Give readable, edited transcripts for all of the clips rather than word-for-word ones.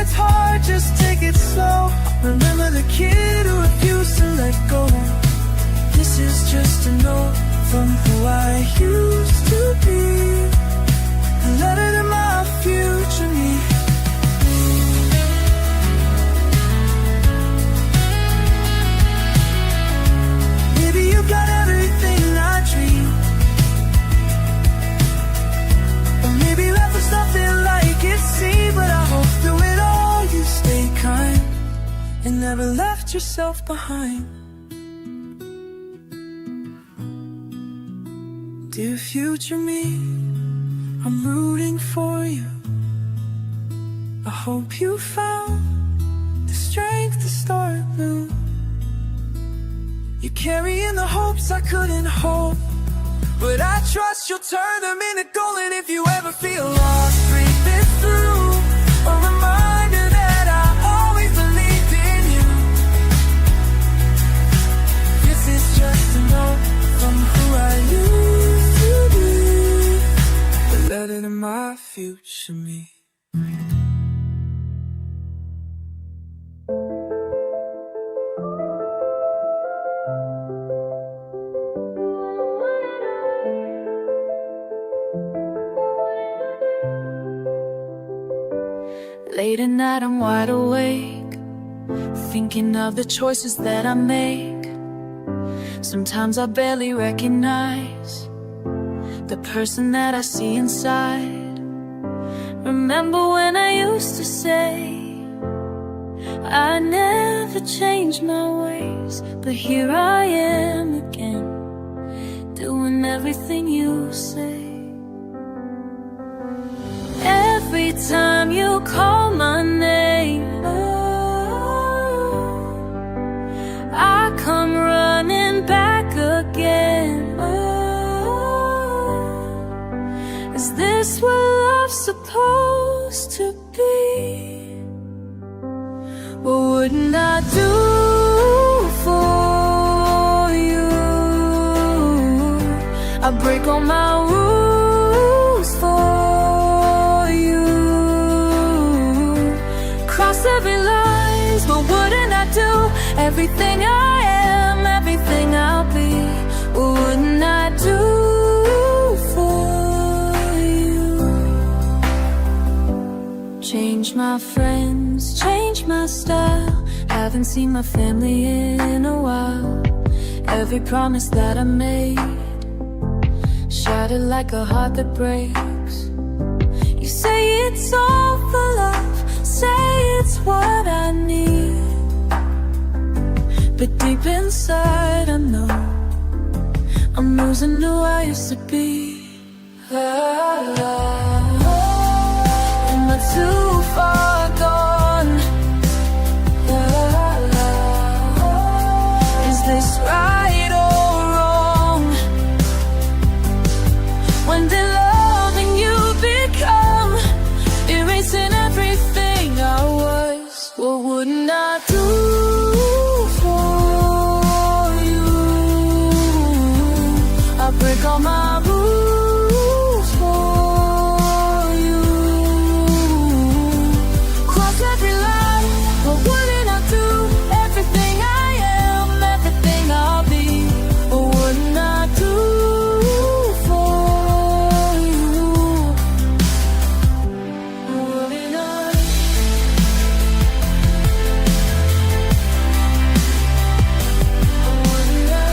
it's hard, just take it slow. Remember the kid who refused to let go. This is just a note from who I used to be, a letter to my future me. Maybe you got everything I dream, or maybe life was nothing like it seemed. But I hope through it all you stay kind and never left yourself behind. Dear future me, I'm rooting for you. I hope you found the strength to start new. You're carrying the hopes I couldn't hope, but I trust you'll turn them into gold. And if you ever feel lost, breathe this through, a reminder that I always believed in you. This is just a note from who I used to be, a letter to my future me. Late at night I'm wide awake, thinking of the choices that I make. Sometimes I barely recognize the person that I see inside. Remember when I used to say I never changed my ways, but here I am again, doing everything you say. Every time you call my name, I come running back again. Is this what love's supposed to be? What wouldn't I do for you? I break all my rules for you, cross every line, but wouldn't I do everything I am, everything I'll be? What wouldn't I do for you? Change my friends, change my style, haven't seen my family in a while. Every promise that I made shattered like a heart that breaks. You say it's all for love, say it's what I need, but deep inside I know I'm losing who I used to be. Am I too far gone? Is this right or wrong? When did loving you become erasing everything I was? What wouldn't I do for you? I break all my rules for you, cross every line, but wouldn't I do everything I am, everything I'll be? What wouldn't I do for you? Wouldn't I? Wouldn't I?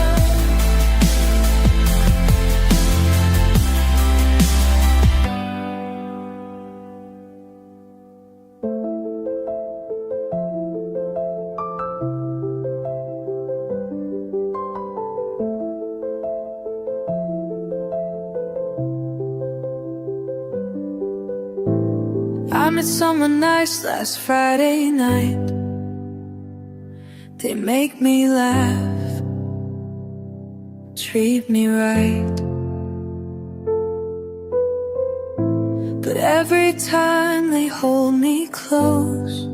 I met someone nice last Friday night. They make me laugh, treat me right, but every time they hold me close,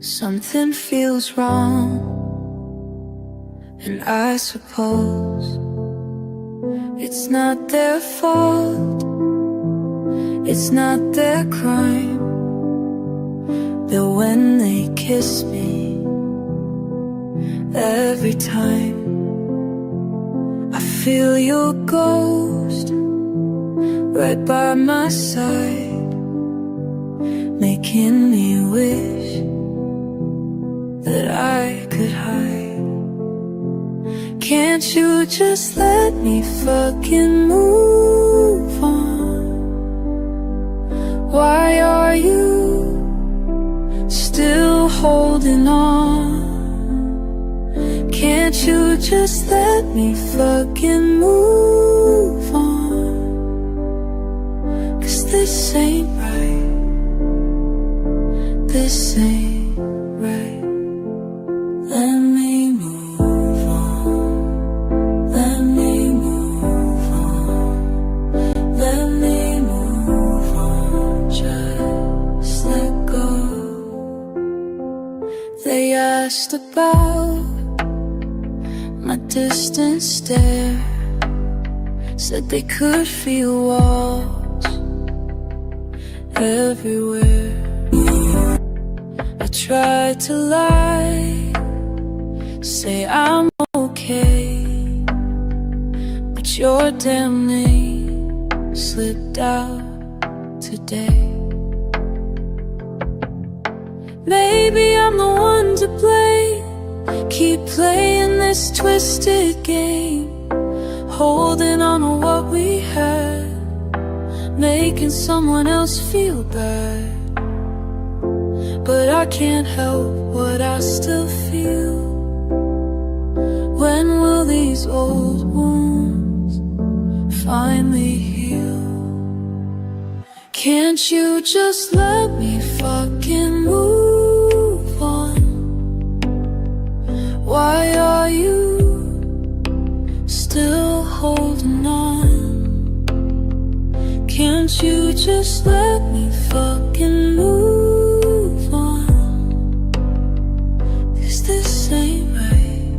something feels wrong. And I suppose it's not their fault, it's not their crime, that when they kiss me, every time I feel your ghost right by my side, making me wish that I could hide. Can't you just let me fucking move on? Why are you still holding on? Can't you just let me fucking move on? 'Cause this ain't right. This ain't right. Let me move on. Let me move on. Let me move on. Just let go. They asked about my distant stare, said they could feel walls everywhere. I tried to lie, say I'm okay, but your damn name slipped out today. Maybe I'm the one to blame. Keep playing this twisted game, holding on to what we had, making someone else feel bad. But I can't help what I still feel. When will these old wounds finally heal? Can't you just let me fucking move on? Why are you still holding on? Can't you just let me fucking move on? 'Cause this ain't right.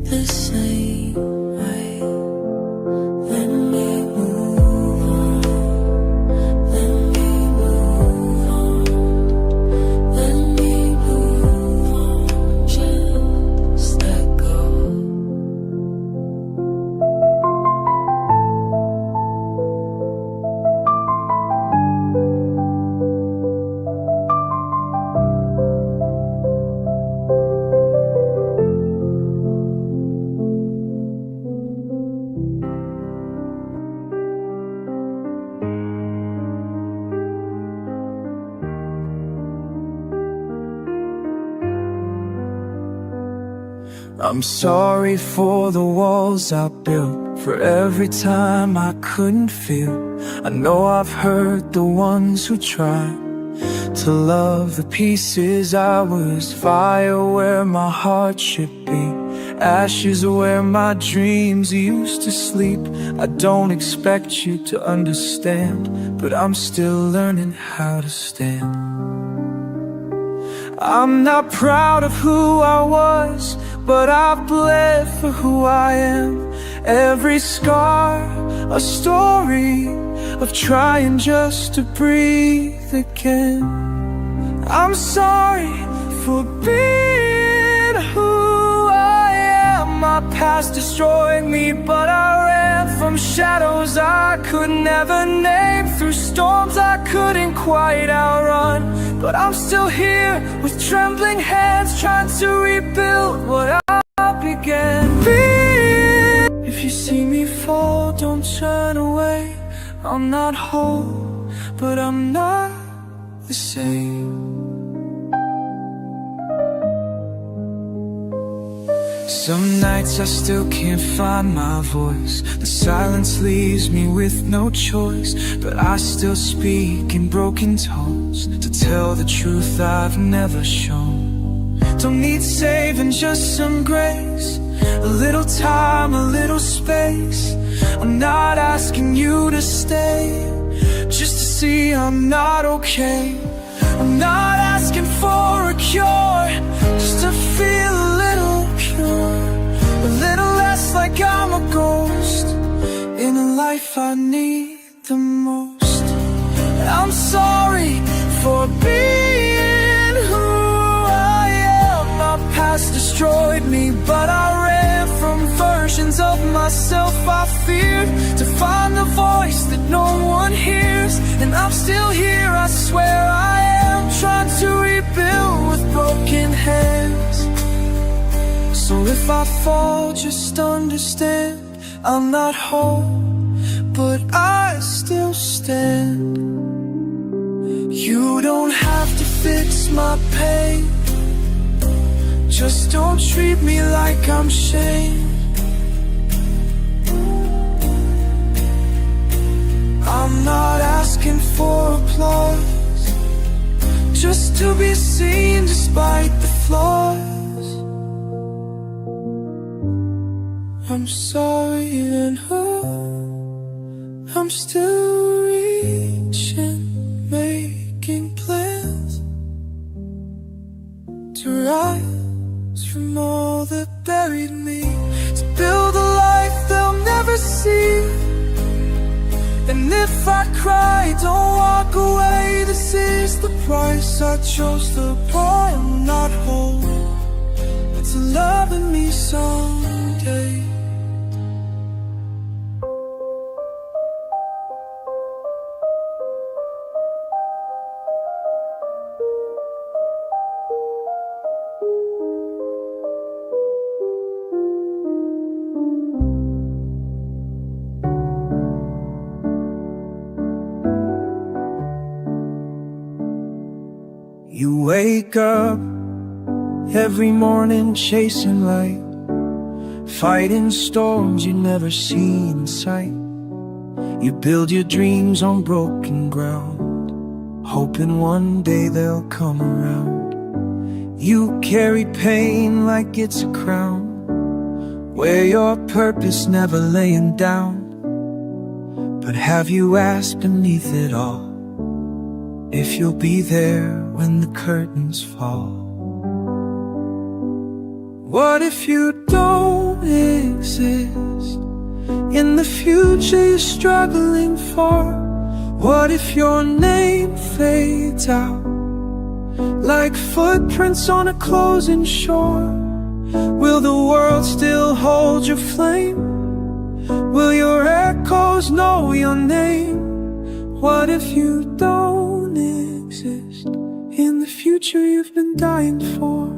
This ain't right. Let me move on. Let me move on. Let me move on. Just let go. I'm sorry for the walls I built, for every time I couldn't feel. I know I've hurt the ones who tried to love the pieces I was. Fire where my heart should be, ashes where my dreams used to sleep. I don't expect you to understand, but I'm still learning how to stand. I'm not proud of who I was, but I've bled for who I am. Every scar, a story of trying just to breathe again. I'm sorry for being who I am. My past destroyed me, but I ran from shadows I could never name, through storms I couldn't quite outrun. But I'm still here with trembling hands, trying to rebuild what I began. If you see me fall, don't turn away. I'm not whole, but I'm not the same. Some nights I still can't find my voice. The silence leaves me with no choice, but I still speak in broken tones to tell the truth I've never shown. Don't need saving, just some grace, a little time, a little space. I'm not asking you to stay, just to see I'm not okay. I'm not asking for a cure, just to feel a little pure, a little less like I'm a ghost in a life I need the most. I'm sorry for being who I am. My past destroyed me, but I ran from versions of myself I feared, to find the voice that no one hears. And I'm still here, I swear I am, trying to rebuild with broken hands. So if I fall, just understand I'm not whole, but I still stand. You don't have to fix my pain, just don't treat me like I'm shame. I'm not asking for applause, just to be seen despite the flaws. I'm sorry and I'm still reaching, making plans to rise from all that buried me, to build a life they'll never see. And if I cry, don't walk away, this is the price I chose to pay. I'm not whole, it's loving me someday. You wake up every morning chasing light, fighting storms you never see in sight. You build your dreams on broken ground, hoping one day they'll come around. You carry pain like it's a crown, wear your purpose never laying down. But have you asked beneath it all if you'll be there when the curtains fall? What if you don't exist in the future you're struggling for? What if your name fades out like footprints on a closing shore? Will the world still hold your flame? Will your echoes know your name? What if you don't exist in the future you've been dying for?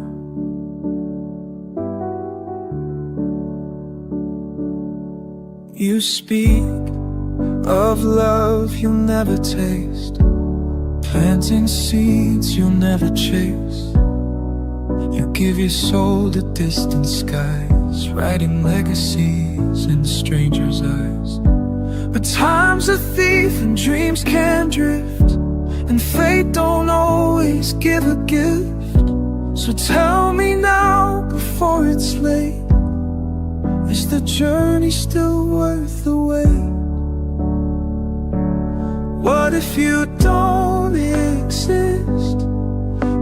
You speak of love you'll never taste, planting seeds you'll never chase. You give your soul to distant skies, writing legacies in strangers' eyes. But time's a thief and dreams can drift, and fate don't always give a gift. So tell me now before it's late, is the journey still worth the wait? What if you don't exist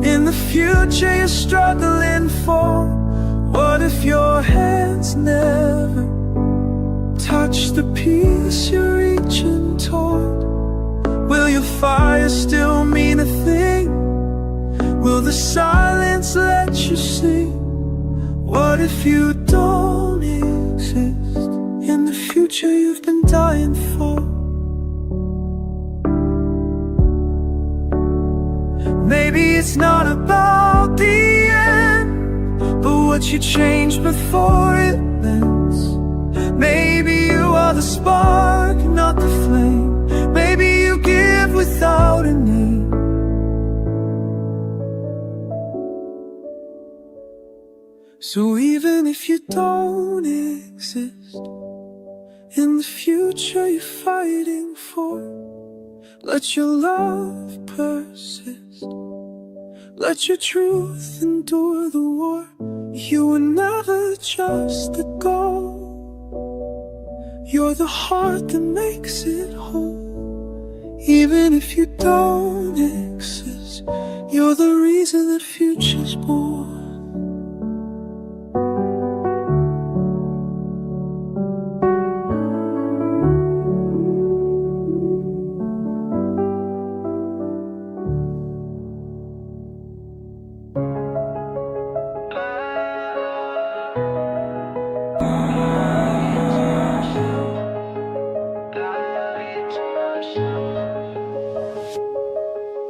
in the future you're struggling for? What if your hands never touch the peace you're reaching toward? Will your fire still mean a thing? Will the silence let you sing? What if you don't exist in the future you've been dying for? Maybe it's not about the end, but what you change before it ends. Maybe you are the spark, not the flame. Maybe you give without a name. So even if you don't exist in the future you're fighting for, let your love persist. Let your truth endure the war. You were never just the goal, you're the heart that makes it whole. Even if you don't exist, you're the reason that future's born.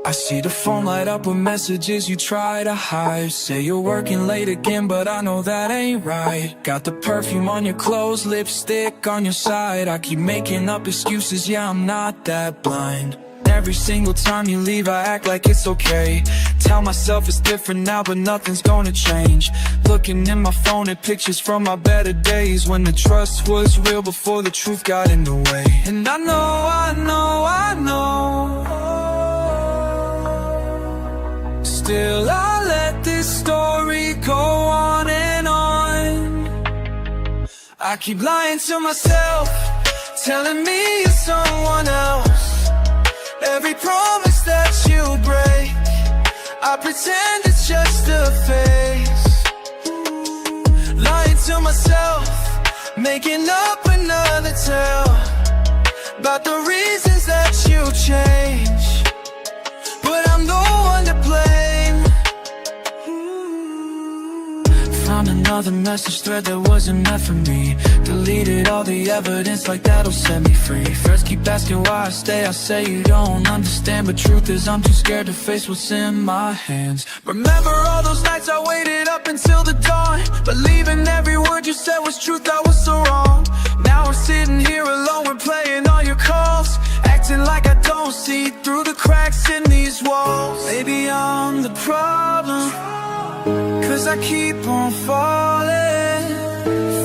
I see the phone light up with messages you try to hide. Say you're working late again, but I know that ain't right. Got the perfume on your clothes, lipstick on your side. I keep making up excuses, yeah, I'm not that blind. Every single time you leave, I act like it's okay. Tell myself it's different now, but nothing's gonna change. Looking in my phone at pictures from our better days, when the trust was real before the truth got in the way. And I know still I let this story go on and on. I keep lying to myself, telling me you're someone else. Every promise that you break, I pretend it's just a phase. Lying to myself, making up another tale about the reasons that you change, but I'm the one to blame. Found another message thread that wasn't meant for me. Deleted all the evidence like that'll set me free. First keep asking why I stay, I say you don't understand, but truth is I'm too scared to face what's in my hands. Remember all those nights I waited up until the dawn, believing every word you said was truth, I was so wrong. Now I'm sitting here alone, replaying all your calls, acting like I don't see through the cracks in these walls. Maybe I'm the problem, 'cause I keep on falling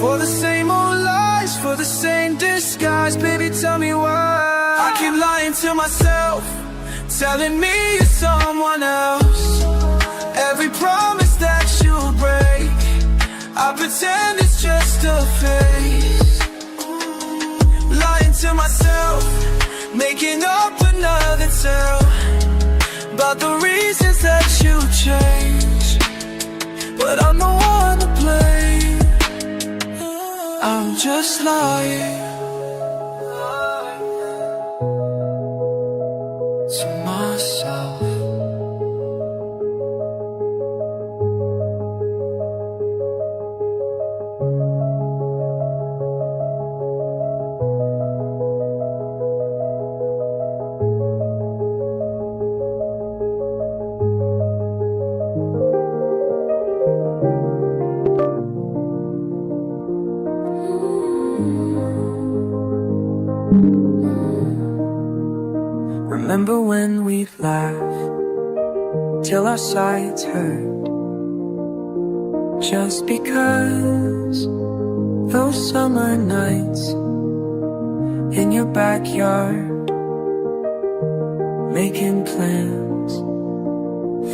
for the same old lies, for the same disguise. Baby, tell me why I keep lying to myself, telling me you're someone else. Every promise that you'll break, I pretend it's just a phase. Lying to myself, making up another tale about the reasons that you change, but I'm the one to blame. I'm just lying to myself. Remember when we'd laugh till our sides hurt, just because those summer nights in your backyard, making plans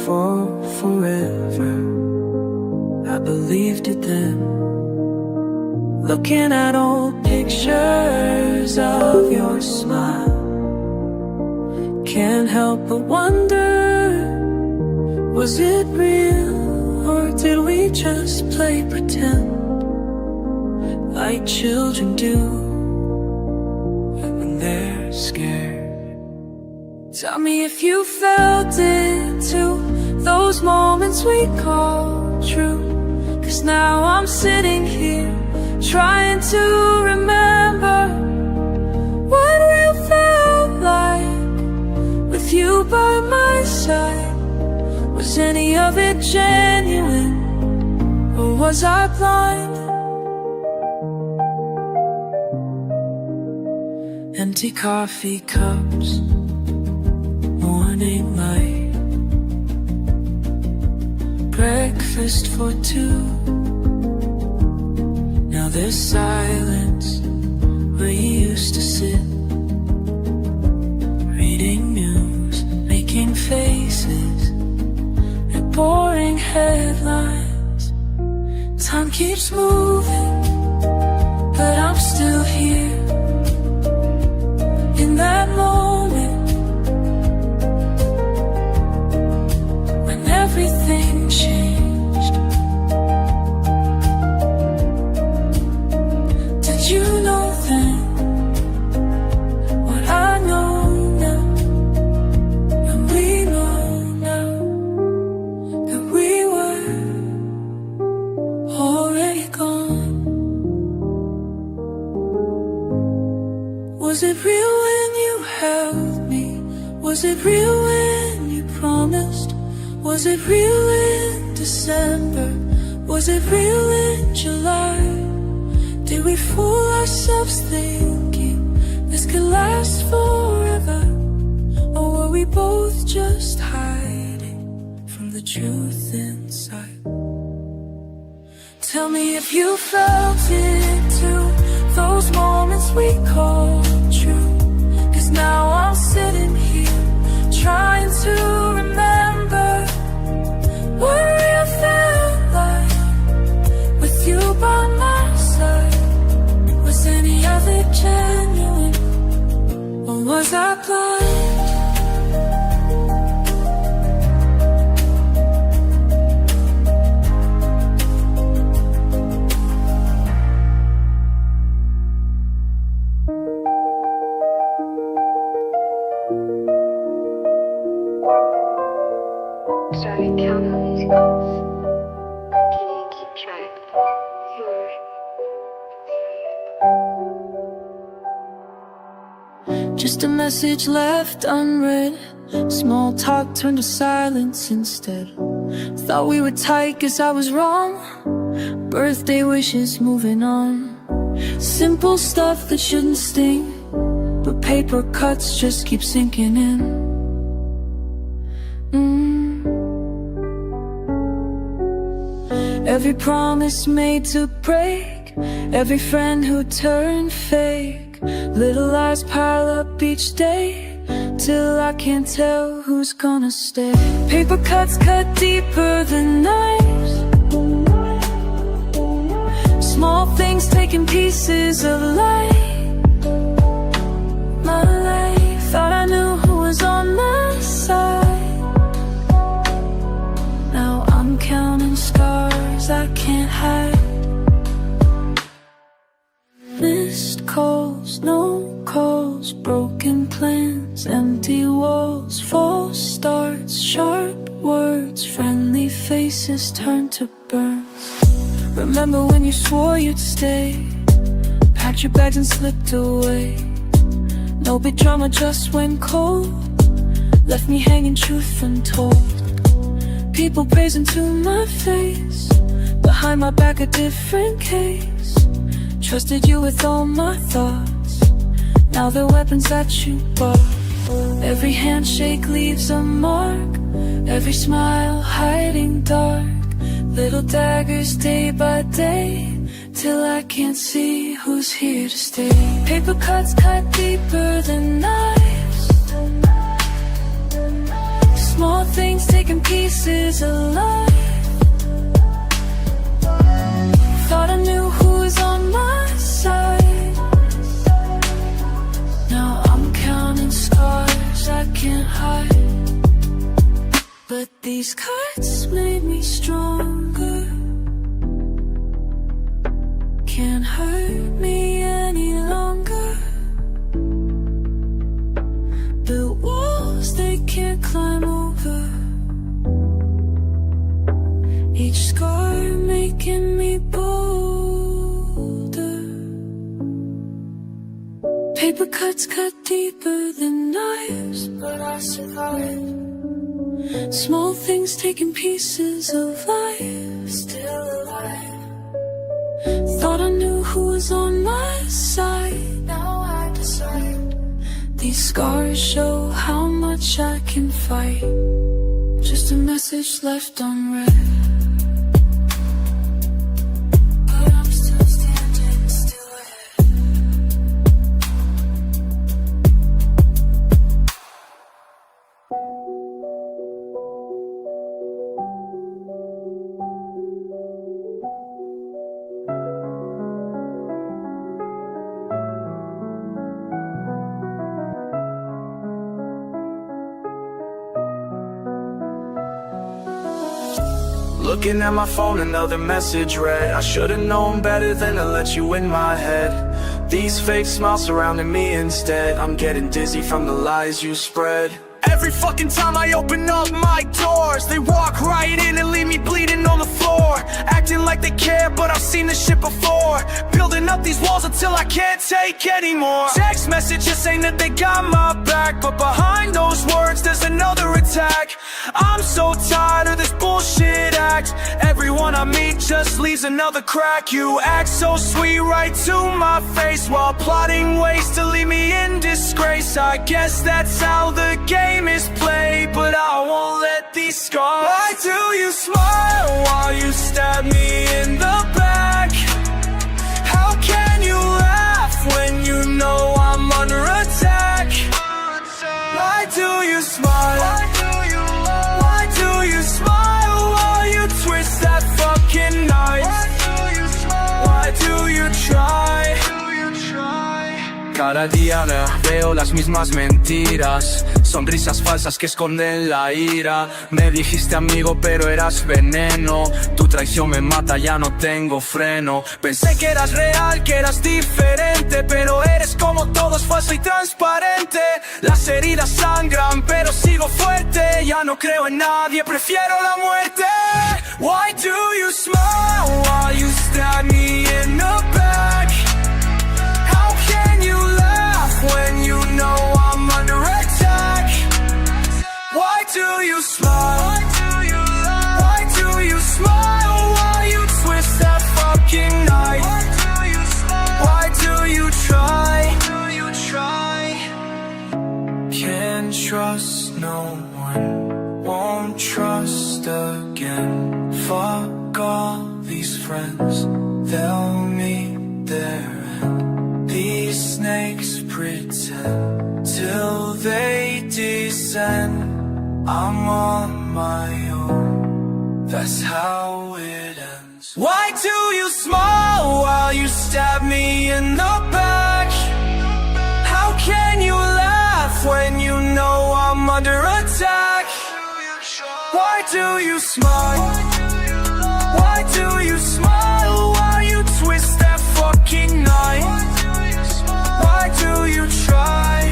for forever. I believed it then, looking at old pictures of your smile. Can't help but wonder, was it real, or did we just play pretend, like children do when they're scared? Tell me if you felt it too, those moments we call true. 'Cause now I'm sitting here, trying to remember what real felt like with you by my side. Was any of it genuine, or was I blind? Empty coffee cups, morning light, breakfast for two. Now there's silence where you used to sit, reading news, making faces at boring headlines. Time keeps moving, but I'm still here in that moment when everything changed. Did you know then what I know now? And we know now that we were already gone. Was it real when you held me? Was it real when you promised? Was it real in December? Was it real in July? Did we fool ourselves thinking this could last forever? Or were we both just hiding from the truth inside? Tell me if you felt it too, those moments we called true. 'Cause now I'm sitting here trying to remember what real felt like with you by my side. Was any of it genuine, or was I blind? 저희 편한 비행기 표 Just a message left unread. Small talk turned to silence instead. Thought we were tight, guess I was wrong. Birthday wishes moving on. Simple stuff that shouldn't sting, but paper cuts just keep sinking in. Every promise made to break, every friend who turned fake. Little lies pile up each day, till I can't tell who's gonna stay. Paper cuts cut deeper than knives. Small things taking pieces of life. My life, thought I knew who was on my side. Now I'm counting scars I can't hide. Missed calls, no calls, broken plans, empty walls, false starts, sharp words, friendly faces turn to burns. Remember when you swore you'd stay, packed your bags and slipped away. No big drama, just went cold, left me hanging truth untold. People praising to my face, behind my back a different case. Trusted you with all my thoughts, now they're weapons that you bought. Every handshake leaves a mark, every smile hiding dark. Little daggers day by day, till I can't see who's here to stay. Paper cuts cut deeper than knives. Small things taking pieces of life. Thought I knew who was on my side. Now I'm counting scars I can't hide. But these cuts made me stronger. Can't hurt me any longer. Built walls they can't climb over. Each scar making me bolder. Paper cuts cut deeper than knives, but I survived. Small things taking pieces of life, still alive. Thought I knew who was on my side, now I decide. These scars show how much I can fight. Just a message left unread. But I'm still standing, still ahead. Looking at my phone, another message read. I should've known better than to let you in my head. These fake smiles surrounding me instead. I'm getting dizzy from the lies you spread. Every fucking time I open up my doors, they walk right in and leave me bleeding on the floor. Acting like they care, but I've seen this shit before. Building up these walls until I can't take anymore. Text messages saying that they got my back, but behind those words there's another attack. I'm so tired of this bullshit act. Everyone I meet just leaves another crack. You act so sweet right to my face, while plotting ways to leave me in disgrace. I guess that's how the game is played, but I won't let these scars. Why do you smile while you stab me in the back? How can you laugh when you know I'm under attack? Why do you smile? Why do you smile while you twist that fucking knife? Why do you try? Cada día veo las mismas mentiras, sonrisas falsas que esconden la ira. Me dijiste amigo pero eras veneno, tu traición me mata, ya no tengo freno. Pensé que eras real, que eras diferente, pero eres como todos, falso y transparente. Las heridas sangran pero sigo fuerte, ya no creo en nadie, prefiero la muerte. Why do you smile while you stab me in the back? When you know I'm under attack, why do you smile? Why do you smile while you twist that fucking knife? Why do you try? Can't trust no one, won't trust again. Fuck all these friends, they'll meet their end. These snakes pretend till they descend. I'm on my own, that's how it ends. Why do you smile while you stab me in the back? How can you laugh when you know I'm under attack? Why do you smile? Why do you smile while you twist that fucking knife? Why do you try?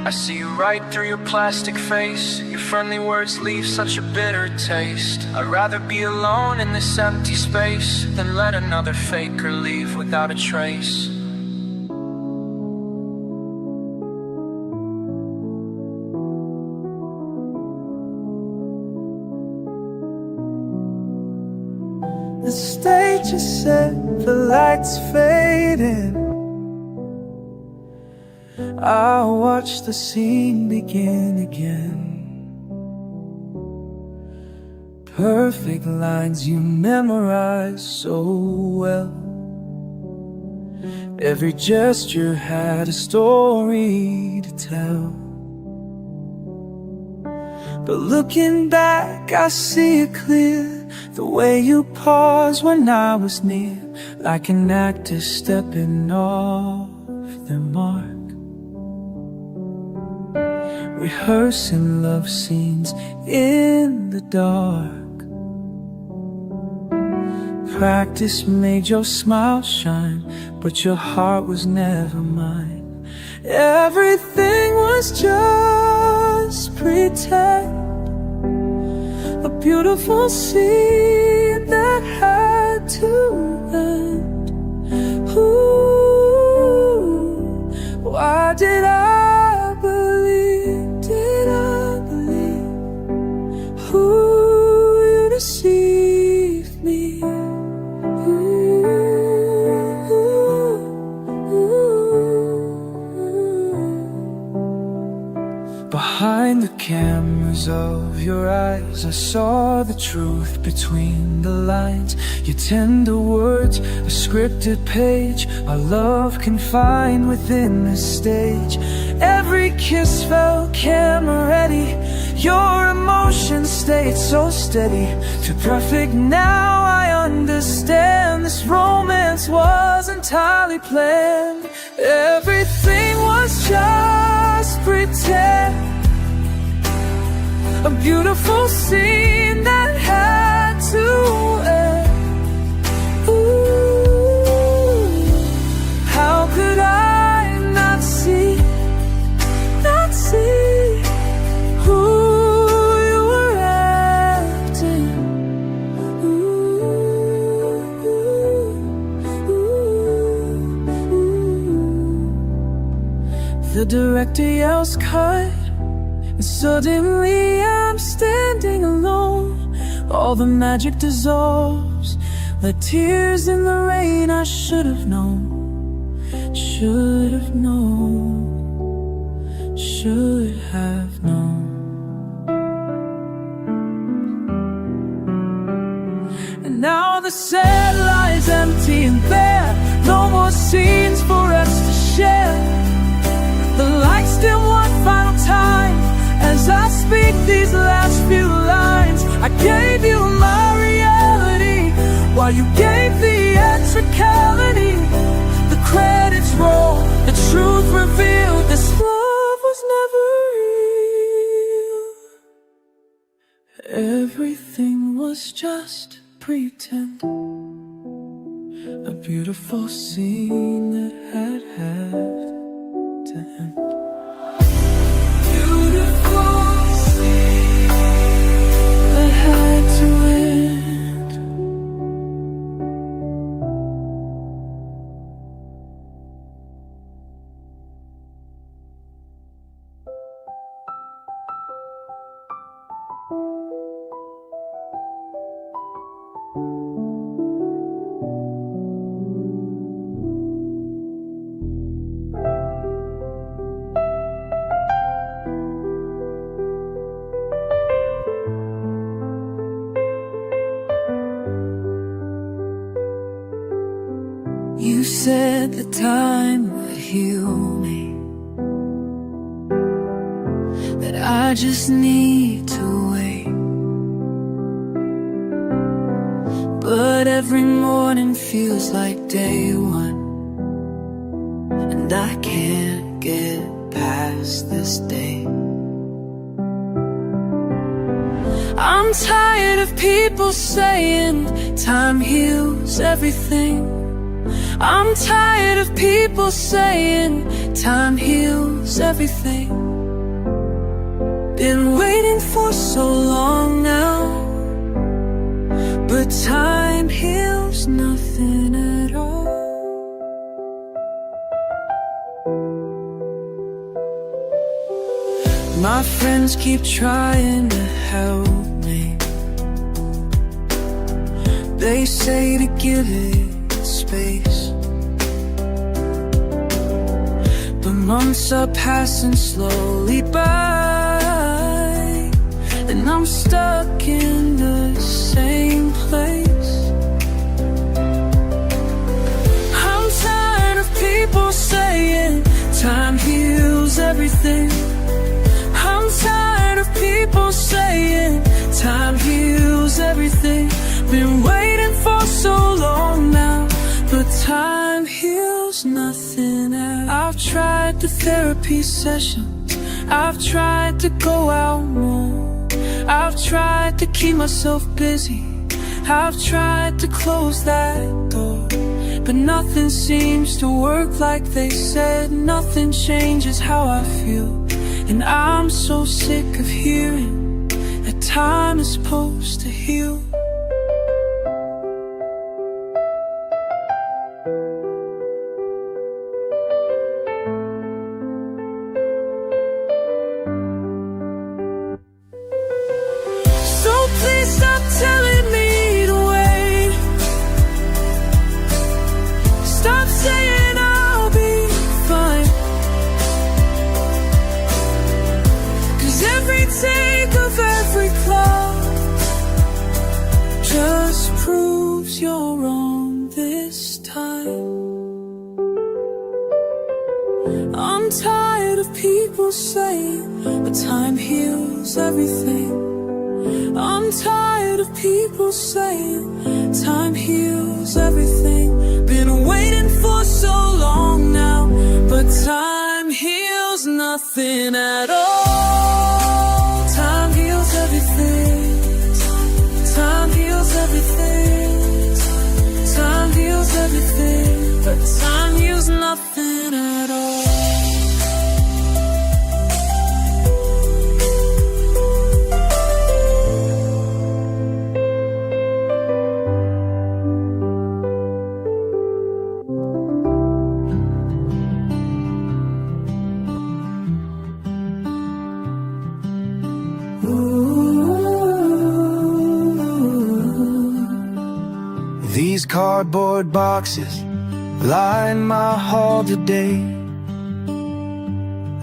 I see you right through your plastic face. Your friendly words leave such a bitter taste. I'd rather be alone in this empty space than let another faker leave without a trace. The stage is set, the lights fading. I'll watch the scene begin again. Perfect lines you memorize so well. Every gesture had a story to tell. But looking back, I see it clear. The way you paused when I was near, like an actor stepping off their mark. Rehearsing love scenes in the dark. Practice made your smile shine, but your heart was never mine. Everything was just pretend, a beautiful scene that had to end. Ooh, why did I believe, ooh, you deceived me. Behind the cameras of your eyes, I saw the truth between the lines. Your tender words, a scripted page, our love confined within the stage. Every kiss felt camera ready, your emotions stayed so steady. Too perfect now, I understand. This romance was entirely planned. Everything was just pretend, a beautiful scene that had to end. Ooh, how could I not see, not see? The director yells cut, and suddenly I'm standing alone. All the magic dissolves, like tears in the rain. I should have known, should have known, should have known. And now the set lies empty and bare, no more scenes for us to share. The lights dim one final time as I speak these last few lines. I gave you my reality while you gave the theatricality. The credits roll, the truth revealed. This love was never real. Everything was just pretend, a beautiful scene that had to end. Beautiful scene that had to end. You said the time would heal me, that I just need to wait. But every morning feels like day one, and I can't get past this day. I'm tired of people saying time heals everything. I'm tired of people saying time heals everything. Been waiting for so long now, but time heals nothing at all. My friends keep trying to help me. They say to give it space, but months are passing slowly by, and I'm stuck in the same place. I'm tired of people saying time heals everything. I'm tired of people saying time heals everything. Been waiting for so long now, but time heals nothing else. I've tried the therapy sessions, I've tried to go out more, I've tried to keep myself busy, I've tried to close that door, but nothing seems to work like they said. Nothing changes how I feel, and I'm so sick of hearing that time is supposed to heal. Please stop telling me to wait. Stop saying I'll be fine, 'cause every take of every cloud just proves you're wrong this time. I'm tired of people saying that time heals everything. I'm tired of people saying time heals everything. Been waiting for so long now, but time heals nothing at all. Time heals everything. Time heals everything. Time heals everything, but time heals nothing at all. cardboard boxes line my hall today.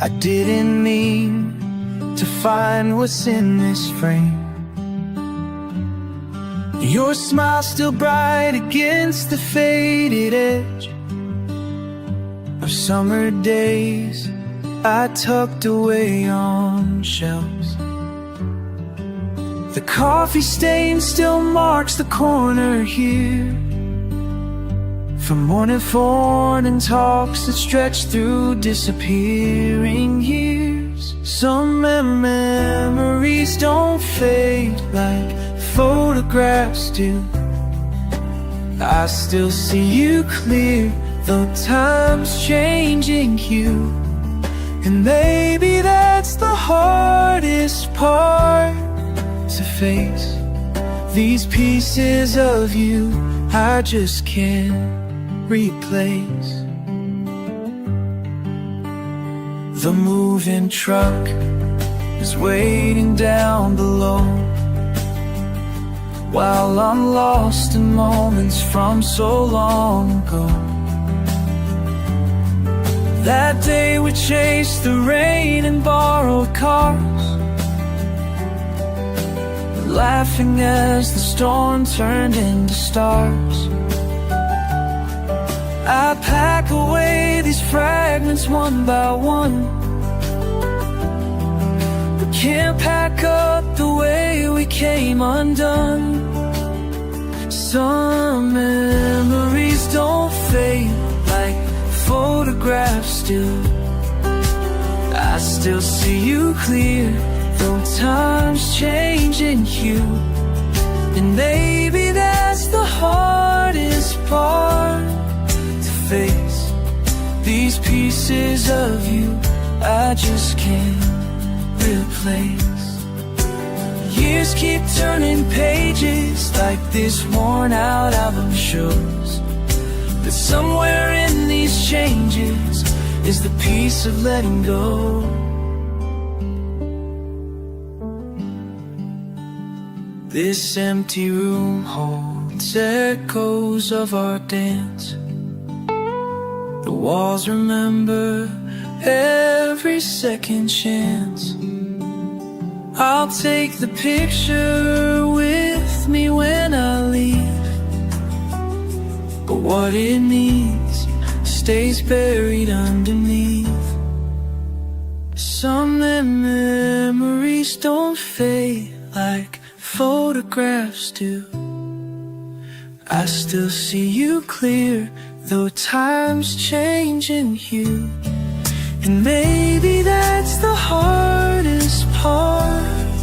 I didn't mean to find what's in this frame. Your smile still bright against the faded edge of summer days I tucked away on shelves. The coffee stain still marks the corner here from morning talks that stretch through disappearing years. Some memories don't fade like photographs do. I still see you clear, though time's changing you. And maybe that's the hardest part to face. These pieces of you I just can't replace. The moving truck is waiting down below, while I'm lost in moments from so long ago. That day we chased the rain in borrowed cars, laughing as the storm turned into stars. I pack away these fragments one by one. We can't pack up the way we came undone. Some memories don't fade like photographs do. I still see you clear, though time's changing you. And maybe that's the hardest part to face. These pieces of you I just can't replace. Years keep turning pages like this worn out album shows, but somewhere in these changes is the peace of letting go. This empty room holds echoes of our dance. The walls remember every second chance. I'll take the picture with me when I leave, but what it means stays buried underneath. Some memories don't fade like photographs do. I still see you clear, though time's changing you. And maybe that's the hardest part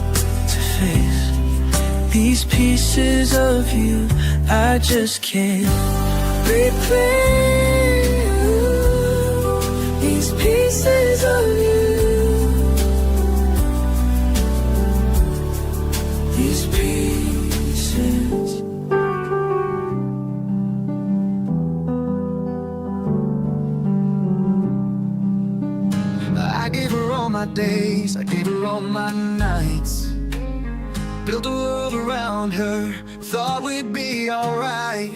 to face. These pieces of you I just can't replace. These pieces of you, these pieces. I gave her all my days, I gave her all my nights. Built a world around her, thought we'd be alright.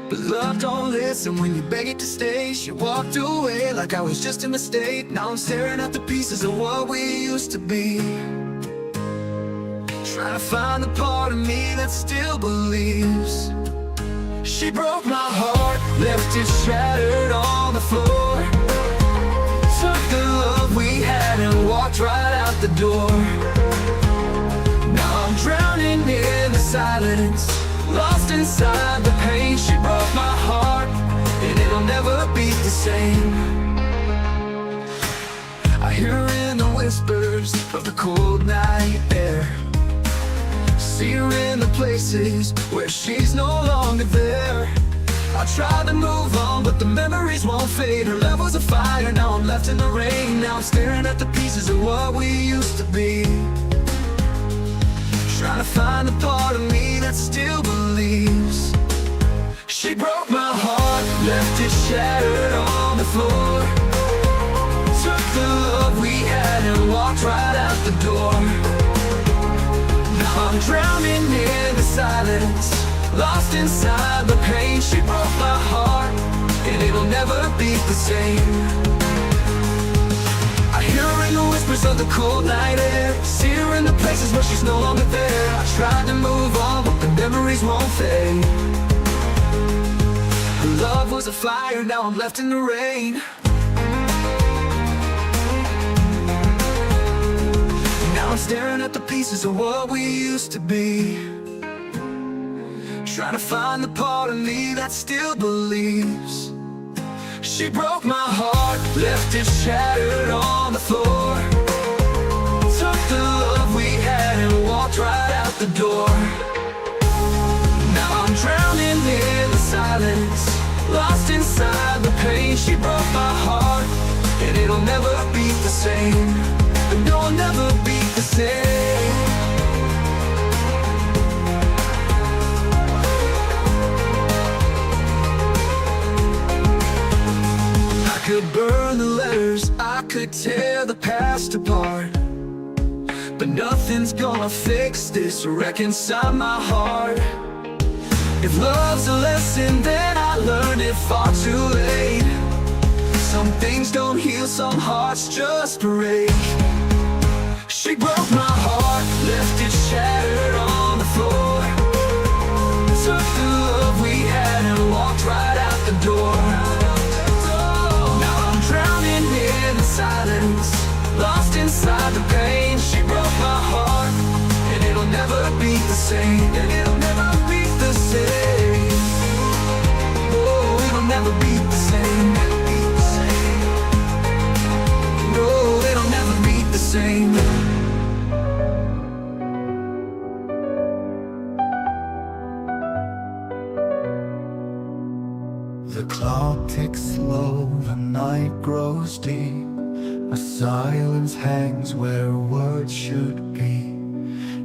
But love don't listen when you beg it to stay. She walked away like I was just a mistake. Now I'm staring at the pieces of what we used to be, trying to find the part of me that still believes. She broke my heart, left it shattered on the floor. Took the love we had and walked right out the door. Now I'm drowning in the silence, lost inside the pain. She broke my heart, and it'll never be the same. I hear her in the whispers of the cold night air. See her in the places where she's no longer there. I tried to move on, but the memories won't fade. Her love was a fire, now I'm left in the rain. Now I'm staring at the pieces of what we used to be, trying to find the part of me that still believes. She broke my heart, left it shattered on the floor. Took the love we had and walked right out the door. Now I'm drowning in the silence, Lost inside the pain, she broke my heart, and it'll never be the same. I hear her in the whispers of the cold night air, see her in the places where she's no longer there. I tried to move on, but the memories won't fade. Her love was a fire, now I'm left in the rain. Now I'm staring at the pieces of what we used to be, trying to find the part of me that still believes. She broke my heart, left it shattered on the floor, took the love we had and walked right out the door. Now I'm drowning in the silence, lost inside the pain. She broke my heart, and it'll never be the same. And no, it'll never be the same. I could burn the letters, I could tear the past apart, but nothing's gonna fix this wreck inside my heart. If love's a lesson, then I learned it far too late. Some things don't heal, some hearts just break. She broke my heart, left it shattered on the floor, took the love we had and walked right out the door. Now I'm drowning in the silence, lost inside the pain. She broke my heart, and it'll never be the same. And it'll never be the same. Oh, it'll never be the same. No, it'll never be the same. The clock ticks slow, the night grows deep. A silence hangs where words should be.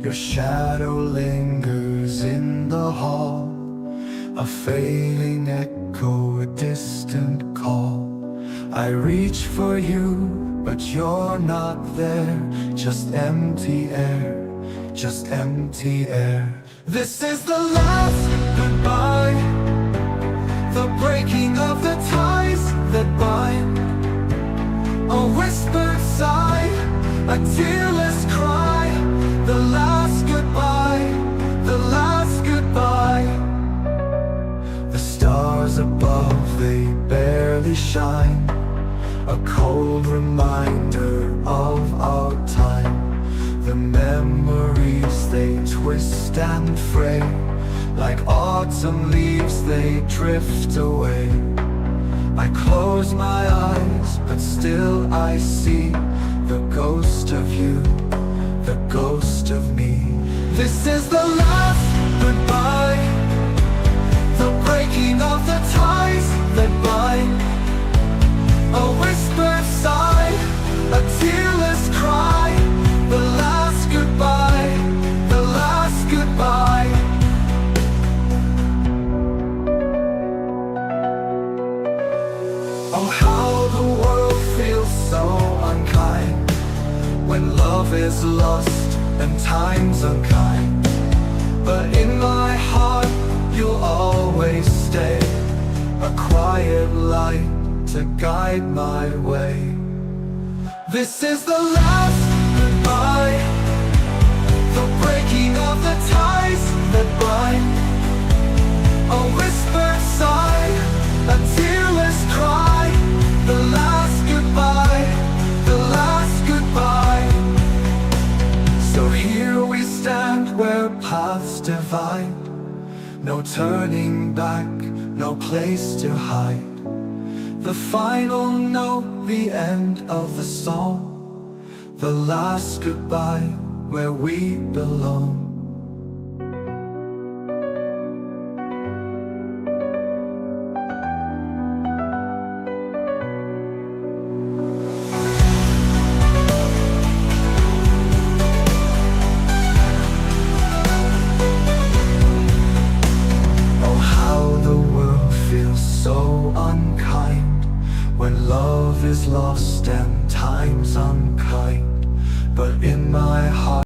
Your shadow lingers in the hall, a fading echo, a distant call. I reach for you, but you're not there. Just empty air, just empty air. This is the last goodbye, the breaking of the ties that bind. A whispered sigh, a tearless cry. The last goodbye, the last goodbye. The stars above, they barely shine, a cold reminder of our time. The memories, they twist and fray, like autumn leaves, they drift away. I close my eyes, but still I see the ghost of you, the ghost of me. This is the last goodbye, the breaking of the ties that bind. A whispered sigh, a tearless cry. The last goodbye, the last goodbye. Oh, how the world feels so unkind when love is lost and time's unkind. But in my heart, you'll always stay, a quiet light to guide my way. This is the last goodbye, the breaking of the ties that bind. A whispered sigh, a tearless cry. The last goodbye, the last goodbye. So here we stand where paths divide, no turning back, no place to hide. The final note, the end of the song, the last goodbye where we belong. Oh, how the world feels so unkind when love is lost and time's unkind. But in my heart